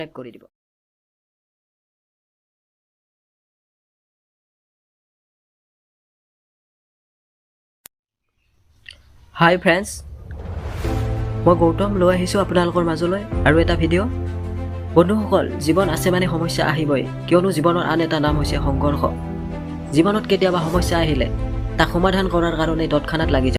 Subscribe করে দিব। High friends, মই গৌতম লৈ আহিছোঁ আপোনালোকৰ মাজলৈ আৰু এটা ভিডিঅ'। বন্ধুসকল, জীৱন আছে মানে সমস্যা আহিবই, কিয়নো জীৱনৰ আন এটা নাম হৈছে সংঘৰ্ষ। জীৱনত কেতিয়াবা সমস্যা আহিলে তাক সমাধান কৰাৰ কাৰণে তৎক্ষণাত লাগি যায়।